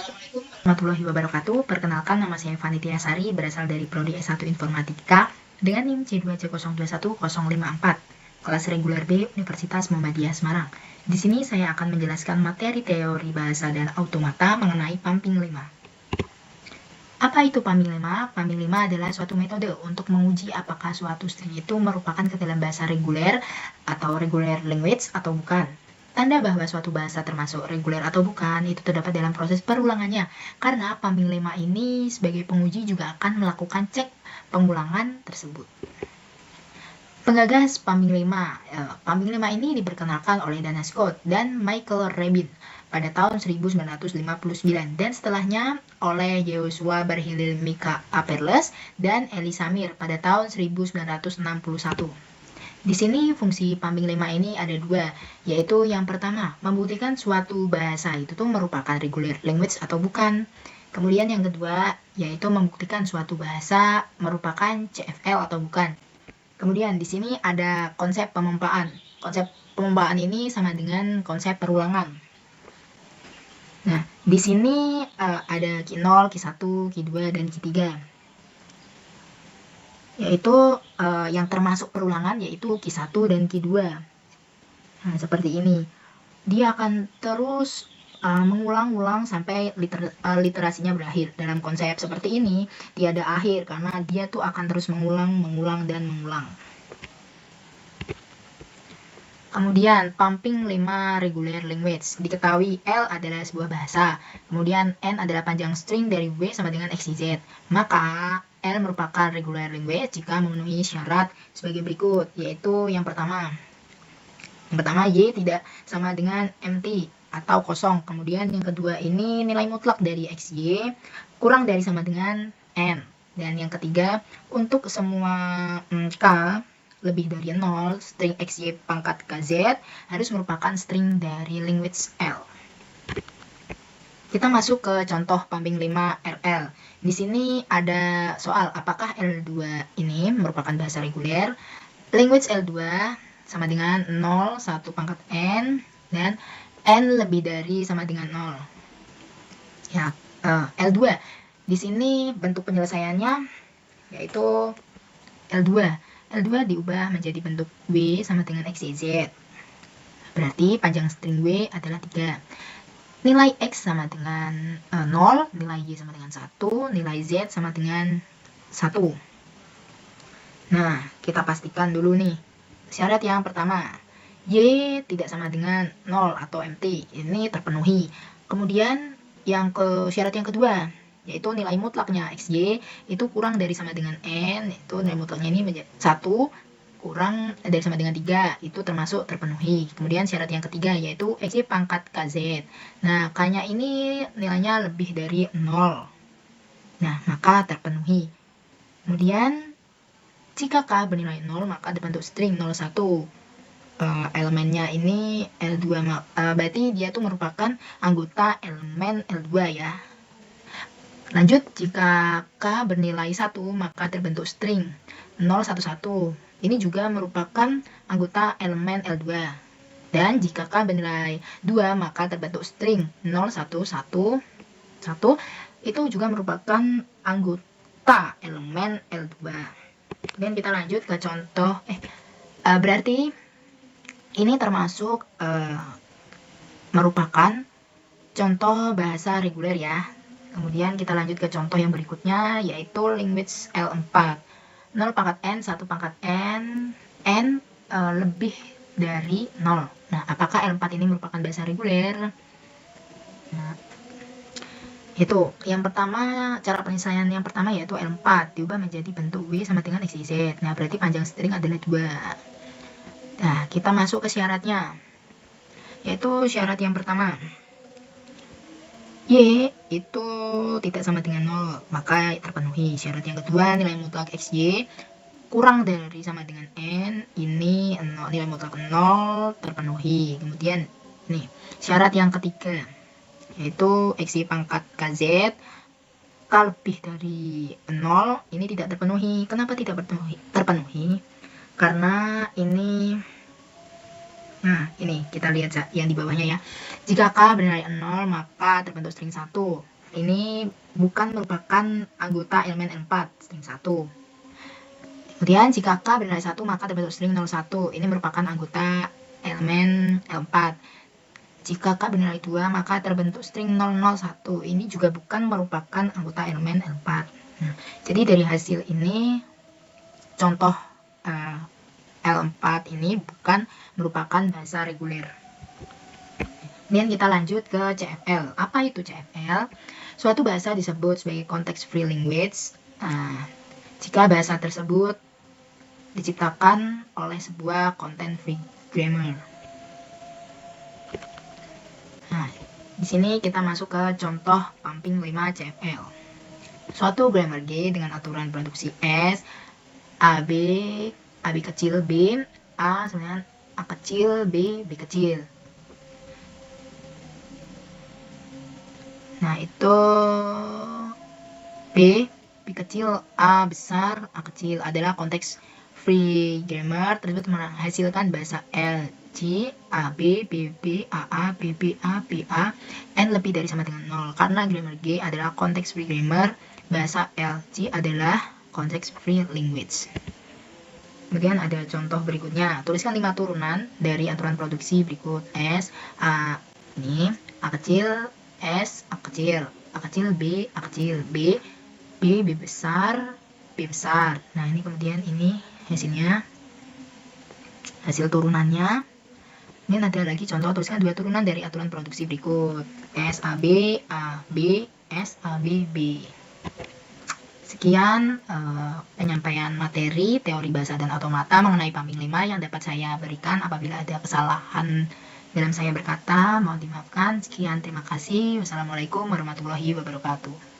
Assalamualaikum warahmatullahi wabarakatuh. Perkenalkan, nama saya Fani Tiasari, berasal dari Prodi S1 Informatika dengan NIM C2C021054, kelas reguler B Universitas Muhammadiyah Semarang. Di sini saya akan menjelaskan materi teori bahasa dan automata mengenai pumping 5. Apa itu pumping 5? Pumping 5 adalah suatu metode untuk menguji apakah suatu string itu merupakan keterangan bahasa reguler atau regular language atau bukan. Tanda bahwa suatu bahasa termasuk reguler atau bukan itu terdapat dalam proses perulangannya, karena pumping 5 ini sebagai penguji juga akan melakukan cek pengulangan tersebut. Penggagas pumping 5. Pumping 5 ini diperkenalkan oleh Dana Scott dan Michael Rabin pada tahun 1959 dan setelahnya oleh Joshua Barhilil Mika Aperles dan Eli Samir pada tahun 1961. Di sini fungsi pumping 5 ini ada dua, yaitu yang pertama, membuktikan suatu bahasa itu tuh merupakan regular language atau bukan. Kemudian yang kedua, yaitu membuktikan suatu bahasa merupakan CFL atau bukan. Kemudian di sini ada konsep pemempaan. Konsep pemempaan ini sama dengan konsep perulangan. Nah, di sini ada Q0, Q1, Q2, dan Q3. Yaitu yang termasuk perulangan yaitu Q1 dan Q2. Nah, seperti ini. Dia akan terus mengulang-ulang sampai literasinya berakhir. Dalam konsep seperti ini, tiada akhir karena dia tuh akan terus mengulang, dan mengulang. Kemudian, pumping 5 regular language. Diketahui L adalah sebuah bahasa. Kemudian, N adalah panjang string dari W sama dengan XYZ. Maka, L merupakan regular language jika memenuhi syarat sebagai berikut, yaitu yang pertama. Yang pertama, Y tidak sama dengan empty atau kosong. Kemudian, yang kedua ini nilai mutlak dari XY kurang dari sama dengan N. Dan yang ketiga, untuk semua K lebih dari 0, string XY pangkat KZ harus merupakan string dari language L. Kita masuk ke contoh pumping 5 RL. Di sini ada soal apakah L2 ini merupakan bahasa reguler. Language L2 sama dengan 0, 1 pangkat N, dan N lebih dari sama dengan 0. Ya, L2. Di sini bentuk penyelesaiannya yaitu L2. L2 diubah menjadi bentuk W sama dengan XYZ. Berarti panjang string W adalah 3. Nilai X sama dengan 0, nilai Y sama dengan 1, nilai Z sama dengan 1. Nah, kita pastikan dulu nih. Syarat yang pertama, Y tidak sama dengan 0 atau empty. Ini terpenuhi. Kemudian, syarat yang kedua, yaitu nilai mutlaknya XY itu kurang dari sama dengan N, itu nilai mutlaknya ini menjadi 1, kurang dari sama dengan 3, itu termasuk terpenuhi. Kemudian syarat yang ketiga yaitu XY pangkat KZ. Nah, K-nya ini nilainya lebih dari 0. Nah, maka terpenuhi. Kemudian, jika K bernilai 0, maka dibentuk string 01. Elemennya ini L2, berarti dia tuh merupakan anggota elemen L2 ya. Lanjut, jika K bernilai 1, maka terbentuk string 011. Ini juga merupakan anggota elemen L2. Dan jika K bernilai 2, maka terbentuk string 0111. Itu juga merupakan anggota elemen L2. Kemudian kita lanjut ke contoh. Berarti ini termasuk merupakan contoh bahasa reguler ya. Kemudian kita lanjut ke contoh yang berikutnya, yaitu language L4. 0 pangkat N, 1 pangkat N, N lebih dari 0. Nah, apakah L4 ini merupakan bahasa reguler? Nah, itu. Yang pertama, cara penyelesaian yang pertama yaitu L4 diubah menjadi bentuk W sama dengan XYZ. Nah, berarti panjang string adalah 2. Nah, kita masuk ke syaratnya. Yaitu syarat yang pertama. Y itu tidak sama dengan 0, maka terpenuhi. Syarat yang kedua, nilai mutlak XY kurang dari sama dengan N, ini 0, nilai mutlak 0 terpenuhi. Kemudian, nih, syarat yang ketiga, yaitu XY pangkat KZ, K lebih dari 0, ini tidak terpenuhi. Kenapa tidak terpenuhi? Karena ini... Nah, ini kita lihat yang di bawahnya ya. Jika K bernilai 0, maka terbentuk string 1. ini bukan merupakan anggota elemen L4 string 1. Kemudian jika K bernilai 1 maka terbentuk string 01. Ini merupakan anggota elemen L4. Jika K bernilai 2 maka terbentuk string 001. Ini juga bukan merupakan anggota elemen L4. Jadi dari hasil ini contoh L4 ini bukan merupakan bahasa reguler. Kemudian kita lanjut ke CFL. Apa itu CFL? Suatu bahasa disebut sebagai context free language jika bahasa tersebut diciptakan oleh sebuah content free grammar. Nah, di sini kita masuk ke contoh pumping 5 CFL. Suatu grammar G dengan aturan produksi S, A B kecil B, A sama A kecil B kecil. Nah, itu B kecil, A besar, A kecil adalah konteks free grammar tersebut menghasilkan bahasa L, G, AB, BB, AA, BB, A, BA, N lebih dari sama dengan 0. Karena grammar G adalah konteks free grammar, bahasa L, G adalah konteks free language. Kemudian ada contoh berikutnya. Tuliskan 5 turunan dari aturan produksi berikut. S, A, ini, A kecil, S, A kecil, A kecil, B, A kecil, B besar, B besar. Nah, ini kemudian ini hasilnya, hasil turunannya. Ini ada lagi contoh, tuliskan 2 turunan dari aturan produksi berikut. S, A, B, S, A, B, B. Sekian penyampaian materi teori bahasa dan automata mengenai pumping 5 yang dapat saya berikan. Apabila ada kesalahan dalam saya berkata, mohon dimaafkan. Sekian, terima kasih. Wassalamualaikum warahmatullahi wabarakatuh.